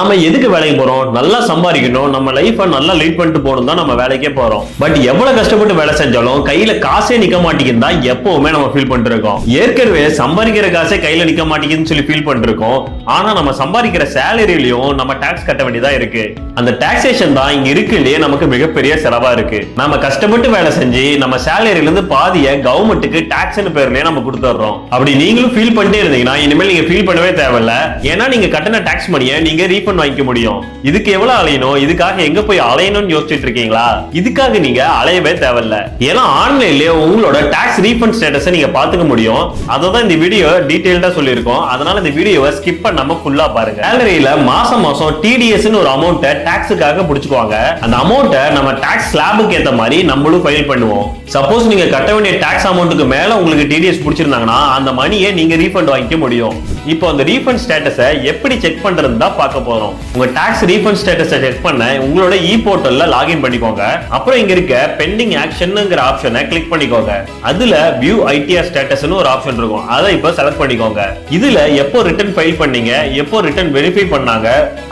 நாம எதுக்கு வேலைக்கு போறோம்? நல்லா சம்பாதிக்கணும், நம்ம லைஃபை நல்லா லீட் பண்ணிட்டு போகணும் தான் நம்ம வேலைக்கே போறோம். பட் எவ்வளவு கஷ்டப்பட்டு வேலை செஞ்சாலும் கையில காசே நிக்க மாட்டேங்குது தான் எப்பவுமே நம்ம ஃபீல் பண்ணிட்டு இருக்கோம். ஏற்கனவே சம்பாதிக்கிற காசே கையில நிக்க மாட்டேங்குதுன்னு சொல்லி ஃபீல் பண்ணிட்டு இருக்கோம். ஆனா நம்ம சம்பாதிக்கிற சேலரியிலயும் நம்ம டாக்ஸ் கட்ட வேண்டியதா இருக்கு. அந்த டாக்ஸேஷன் தான் இங்க இருக்குலயே நமக்கு மிகப்பெரிய செலவா இருக்கு. நம்ம கஷ்டப்பட்டு வேலை செஞ்சு நம்ம சேலரியில இருந்து பாதிய கவர்மெண்ட்டுக்கு டாக்ஸ்னு பேர்லயே நம்ம கொடுத்துறோம். அப்படி நீங்களும் ஃபீல் பண்ணிட்டே இருந்தீங்கன்னா இனிமேல் நீங்க ஃபீல் பண்ணவே தேவையில்ல. ஏன்னா நீங்க கட்டின டாக்ஸ் மணியை நீங்க வாங்கிக்க முடியும். இதுக்கு எவ்வளவு அலையணும், இதுக்காக எங்க போய் அலையணும்னு யோசிச்சுட்டு இருக்கீங்களா? இதுக்காக நீங்க அலையவே தேவையில்ல. ஏன்னா ஆன்லைன்லயே உங்களோட டாக்ஸ் ரீஃபண்ட் ஸ்டேட்டஸை நீங்க பாத்துக்க முடியும். அததான் இந்த வீடியோ டீடைல்டா சொல்லியிருக்கோம். அதனால இந்த வீடியோவை ஸ்கிப் பண்ணாம ஃபுல்லா பாருங்க. சேலரியில மாசம் மாசம் டிடிஎஸ் ஒரு அமௌண்ட்டை டாக்ஸுக்காக புடிச்சுக்குவாங்க. அந்த அமௌண்ட்டை நம்ம டாக்ஸ் ஸ்லாபுக்கு ஏத்த மாதிரி நம்மளும் ஃபைல் பண்ணுவோம். சப்போஸ் நீங்க கட்ட வேண்டிய டாக்ஸ் அமௌண்ட்டுக்கு மேல உங்களுக்கு டிடிஎஸ் பிடிச்சிருந்தாங்கன்னா அந்த மணியை நீங்க ரீஃபண்ட் வாங்கிக்க முடியும். இப்போ அந்த ரீஃபண்ட் ஸ்டேட்டஸை எப்படி செக் பண்றதுன்னு தான் பார்க்க போறோம். உங்க டாக்ஸ் ரீஃபண்ட் ஸ்டேட்டஸை செக் பண்ண உங்களோட இ போர்ட்டல்ல லாகின் பண்ணிக்கோங்க. அப்புறம் இங்க இருக்க பெண்டிங் ஆக்ஷன்ங்கிற ஆப்ஷனை கிளிக் பண்ணிக்கோங்க. அதுல வியூ ஐடிஆர் ஸ்டேட்டஸ்னு ஒரு ஆப்ஷன் இருக்கும். அதை இப்போ செலக்ட் பண்ணிக்கோங்க. இதுல எப்போ ரிட்டர்ன் ஃபைல் பண்ணீங்க, எப்போ ரிட்டர்ன் வெரிஃபை பண்ணாங்க,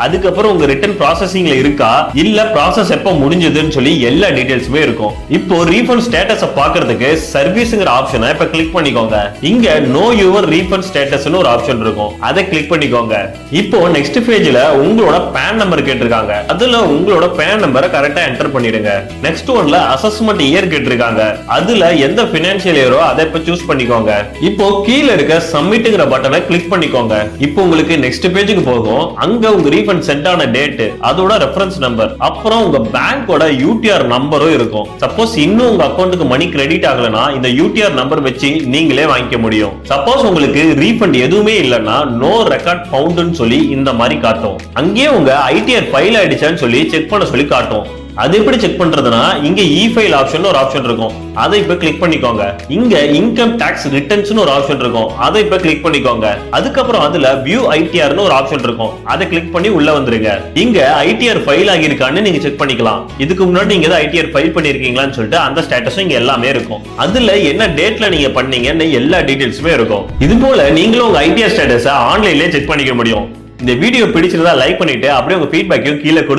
அதுக்கப்புறம் உங்க ரிட்டர்ன் ப்ராசஸிங்ல இருக்கா இல்ல ப்ராசஸ் எப்போ முடிஞ்சதுன்னு சொல்லி எல்லா டீடைல்ஸுமே இருக்கும். இப்போ ரீஃபண்ட் ஸ்டேட்டஸை பார்க்கிறதுக்கு சர்வீஸ்ங்கிற ஆப்ஷனை இப்ப கிளிக் பண்ணிக்கோங்க. இங்க நோ யுவர் ரீஃபண்ட் ஸ்டேட்டஸ்னு ஒரு ஆப்ஷன் இருக்கும். அதை கிளிக் பண்ணிக்கோங்க. இப்போ நெக்ஸ்ட் பேஜ்ல உங்களோட பேன் நம்பர் கேட்டிருக்காங்க. அதுல உங்களோட பேன் நம்பரை கரெக்டா என்டர் பண்ணிடுங்க. நெக்ஸ்ட் ஒன்ல அசஸ்மெண்ட் இயர் கேட்டிருக்காங்க. அதுல எந்த பினான்சியல் இயரோ அதை இப்ப சூஸ் பண்ணிக்கோங்க. இப்போ கீழ இருக்க சப்மிட்ங்கிற பட்டனை கிளிக் பண்ணிக்கோங்க. இப்போ உங்களுக்கு நெக்ஸ்ட் பேஜுக்கு போகும். அங்க உங்க ரீஃபண்ட் சென்ட் ஆன டேட், அதோட ரெஃபரன்ஸ் நம்பர், அப்புறம் உங்க பேங்கோட யூடிஆர் நம்பரும் இருக்கும். சப்போஸ் இன்னும் உங்க அக்கௌண்ட்டுக்கு மணி கிரெடிட் ஆகலனா இந்த யூடிஆர் நம்பர் வச்சு நீங்களே வாங்கிக்க முடியும். சப்போஸ் உங்களுக்கு ரீஃபண்ட் எதுவுமே இல்லைன்னா நோ ரெக்கார்ட் ஃபவுண்ட்னு சொல்லி இந்த மாதிரி காட்டும். அங்கேயே உங்க ஐடிஆர் ஃபைல் ஆயிடுச்சான்னு சொல்லி செக் பண்ண சொல்லி காட்டும். அது எப்படி செக் பண்றதுன்னா இங்க இ ஃபைல் ஆப்ஷன் ஒரு ஆப்ஷன் இருக்கும். அதை இப்ப கிளிக் பண்ணிக்கோங்க. இங்க இன்கம் டாக்ஸ் ரிட்டர்ன்ஸ் ஒரு ஆப்ஷன் இருக்கும். அதை இப்ப கிளிக் பண்ணிக்கோங்க. அதுக்கப்புறம் அதுல வியூ ஐடிஆர்னு ஒரு ஆப்ஷன் இருக்கும். அதை கிளிக் பண்ணி உள்ள வந்துருங்க. இங்க ஐடிஆர் ஃபைல் ஆகியிருக்கான்னு நீங்க செக் பண்ணிக்கலாம். இதுக்கு முன்னாடி நீங்க ஏதாவது ஐடிஆர் ஃபைல் பண்ணிருக்கீங்களான்னு சொல்லிட்டு அந்த ஸ்டேட்டஸும் இங்க எல்லாமே இருக்கும். அதுல என்ன டேட்ல நீங்க பண்ணீங்கன்னு எல்லா டீடைல்ஸுமே இருக்கும். இது போல நீங்களும் உங்க ஐடிஆர் ஸ்டேட்டஸை ஆன்லைன்லயே செக் பண்ணிக்க முடியும். இந்த வீடியோ பிடிச்சிருந்தா லைக் பண்ணிட்டு அப்படியே உங்க ஃபீட்பேக்கையும் கீழே கொடுத்து